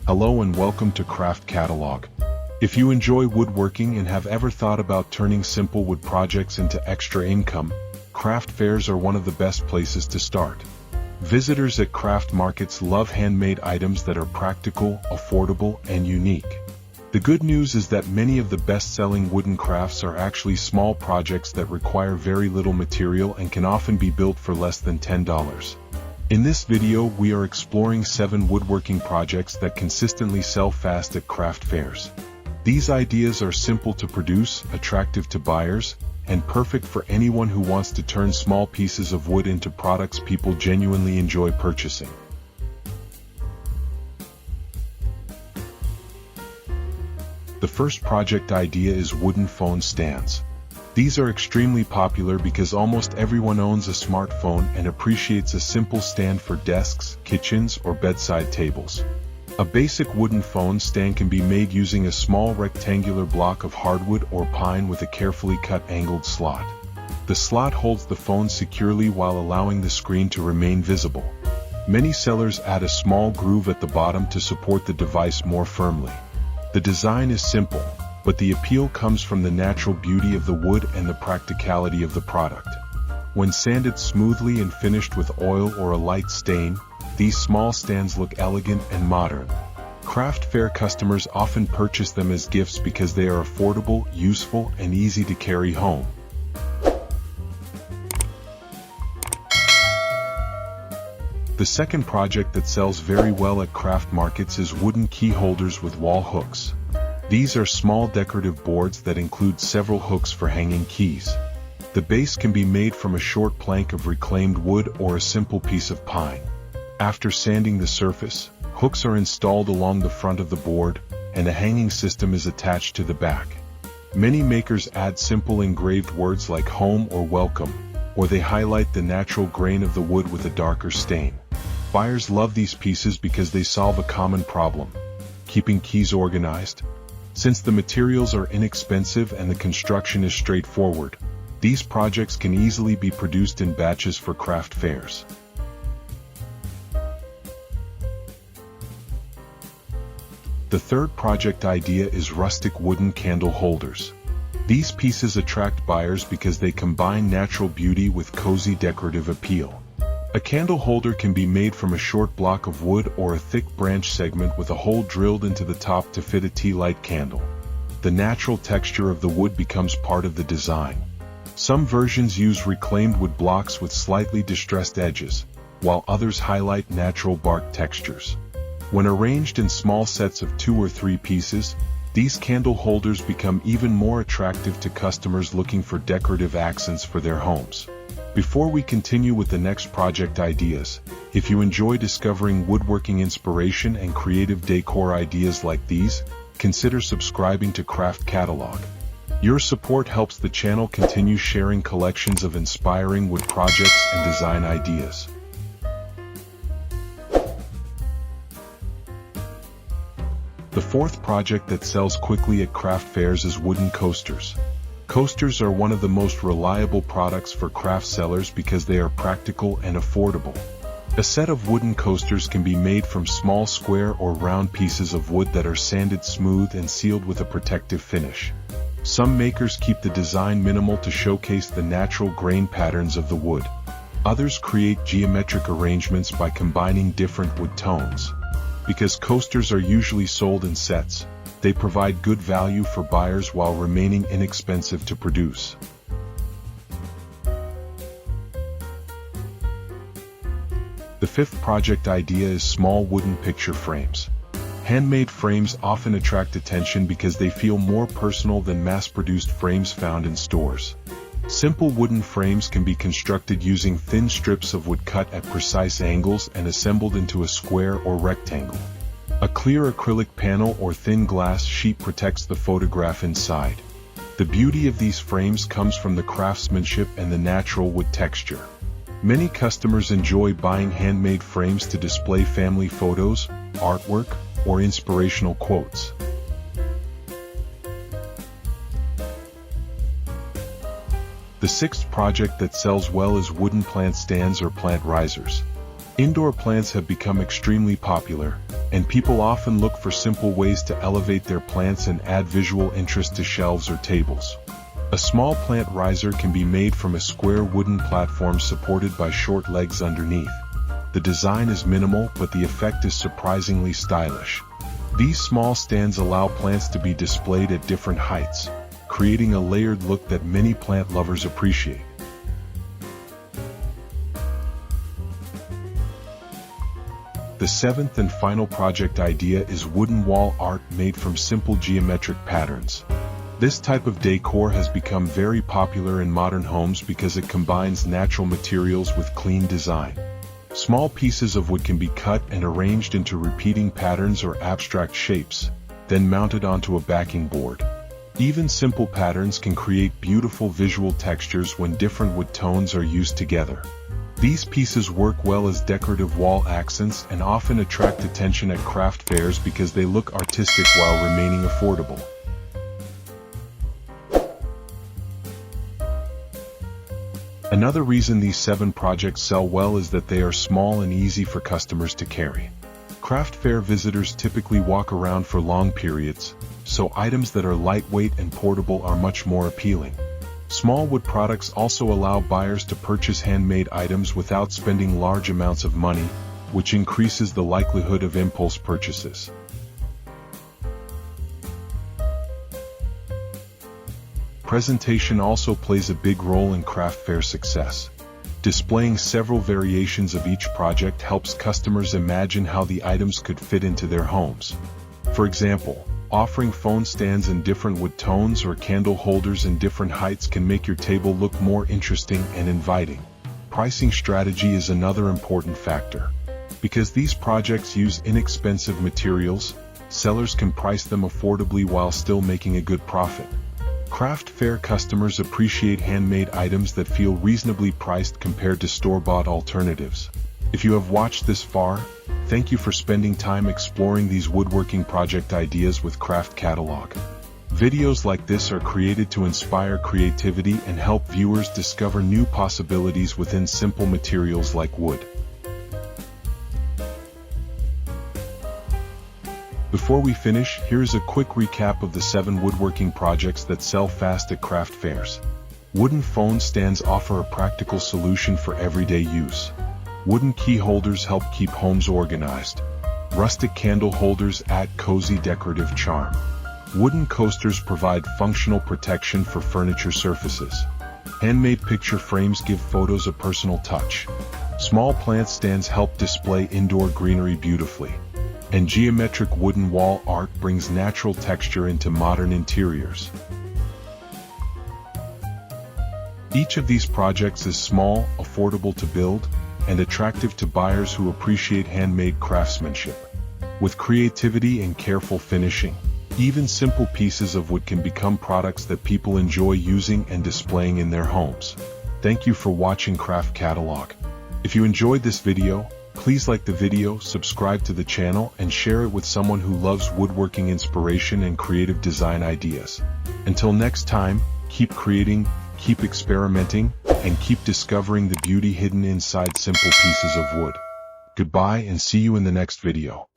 Hello and welcome to Craft Catalog. If you enjoy woodworking and have ever thought about turning simple wood projects into extra income, craft fairs are one of the best places to start. Visitors at craft markets love handmade items that are practical, affordable, and unique. The good news is that many of the best-selling wooden crafts are actually small projects that require very little material and can often be built for less than $10. In this video, we are exploring 7 woodworking projects that consistently sell fast at craft fairs. These ideas are simple to produce, attractive to buyers, and perfect for anyone who wants to turn small pieces of wood into products people genuinely enjoy purchasing. The first project idea is wooden phone stands. These are extremely popular because almost everyone owns a smartphone and appreciates a simple stand for desks, kitchens, or bedside tables. A basic wooden phone stand can be made using a small rectangular block of hardwood or pine with a carefully cut angled slot. The slot holds the phone securely while allowing the screen to remain visible. Many sellers add a small groove at the bottom to support the device more firmly. The design is simple, but the appeal comes from the natural beauty of the wood and the practicality of the product. When sanded smoothly and finished with oil or a light stain, these small stands look elegant and modern. Craft fair customers often purchase them as gifts because they are affordable, useful, and easy to carry home. The second project that sells very well at craft markets is wooden key holders with wall hooks. These are small decorative boards that include several hooks for hanging keys. The base can be made from a short plank of reclaimed wood or a simple piece of pine. After sanding the surface, hooks are installed along the front of the board, and a hanging system is attached to the back. Many makers add simple engraved words like home or welcome, or they highlight the natural grain of the wood with a darker stain. Buyers love these pieces because they solve a common problem: keeping keys organized. Since the materials are inexpensive and the construction is straightforward, these projects can easily be produced in batches for craft fairs. The third project idea is rustic wooden candle holders. These pieces attract buyers because they combine natural beauty with cozy decorative appeal. A candle holder can be made from a short block of wood or a thick branch segment with a hole drilled into the top to fit a tea light candle. The natural texture of the wood becomes part of the design. Some versions use reclaimed wood blocks with slightly distressed edges, while others highlight natural bark textures. When arranged in small sets of 2 or 3 pieces, these candle holders become even more attractive to customers looking for decorative accents for their homes. Before we continue with the next project ideas, if you enjoy discovering woodworking inspiration and creative decor ideas like these, consider subscribing to Craft Catalog. Your support helps the channel continue sharing collections of inspiring wood projects and design ideas. The fourth project that sells quickly at craft fairs is wooden coasters. Coasters are one of the most reliable products for craft sellers because they are practical and affordable. A set of wooden coasters can be made from small square or round pieces of wood that are sanded smooth and sealed with a protective finish. Some makers keep the design minimal to showcase the natural grain patterns of the wood. Others create geometric arrangements by combining different wood tones. Because coasters are usually sold in sets, they provide good value for buyers while remaining inexpensive to produce. The fifth project idea is small wooden picture frames. Handmade frames often attract attention because they feel more personal than mass-produced frames found in stores. Simple wooden frames can be constructed using thin strips of wood cut at precise angles and assembled into a square or rectangle. A clear acrylic panel or thin glass sheet protects the photograph inside. The beauty of these frames comes from the craftsmanship and the natural wood texture. Many customers enjoy buying handmade frames to display family photos, artwork, or inspirational quotes. The sixth project that sells well is wooden plant stands or plant risers. Indoor plants have become extremely popular, and people often look for simple ways to elevate their plants and add visual interest to shelves or tables. A small plant riser can be made from a square wooden platform supported by short legs underneath. The design is minimal, but the effect is surprisingly stylish. These small stands allow plants to be displayed at different heights, creating a layered look that many plant lovers appreciate. The seventh and final project idea is wooden wall art made from simple geometric patterns. This type of decor has become very popular in modern homes because it combines natural materials with clean design. Small pieces of wood can be cut and arranged into repeating patterns or abstract shapes, then mounted onto a backing board. Even simple patterns can create beautiful visual textures when different wood tones are used together. These pieces work well as decorative wall accents and often attract attention at craft fairs because they look artistic while remaining affordable. Another reason these 7 projects sell well is that they are small and easy for customers to carry. Craft fair visitors typically walk around for long periods, so items that are lightweight and portable are much more appealing. Small wood products also allow buyers to purchase handmade items without spending large amounts of money, which increases the likelihood of impulse purchases. Presentation also plays a big role in craft fair success. Displaying several variations of each project helps customers imagine how the items could fit into their homes. For example, offering phone stands in different wood tones or candle holders in different heights can make your table look more interesting and inviting. Pricing strategy is another important factor. Because these projects use inexpensive materials, sellers can price them affordably while still making a good profit. Craft fair customers appreciate handmade items that feel reasonably priced compared to store-bought alternatives. If you have watched this far, thank you for spending time exploring these woodworking project ideas with Craft Catalog. Videos like this are created to inspire creativity and help viewers discover new possibilities within simple materials like wood. Before we finish, here is a quick recap of the 7 woodworking projects that sell fast at craft fairs. Wooden phone stands offer a practical solution for everyday use. Wooden key holders help keep homes organized. Rustic candle holders add cozy decorative charm. Wooden coasters provide functional protection for furniture surfaces. Handmade picture frames give photos a personal touch. Small plant stands help display indoor greenery beautifully. And geometric wooden wall art brings natural texture into modern interiors. Each of these projects is small, affordable to build, and attractive to buyers who appreciate handmade craftsmanship. With creativity and careful finishing, even simple pieces of wood can become products that people enjoy using and displaying in their homes. Thank you for watching Craft Catalog. If you enjoyed this video, please like the video, subscribe to the channel, and share it with someone who loves woodworking inspiration and creative design ideas. Until next time, keep creating, keep experimenting, and keep discovering the beauty hidden inside simple pieces of wood. Goodbye and see you in the next video.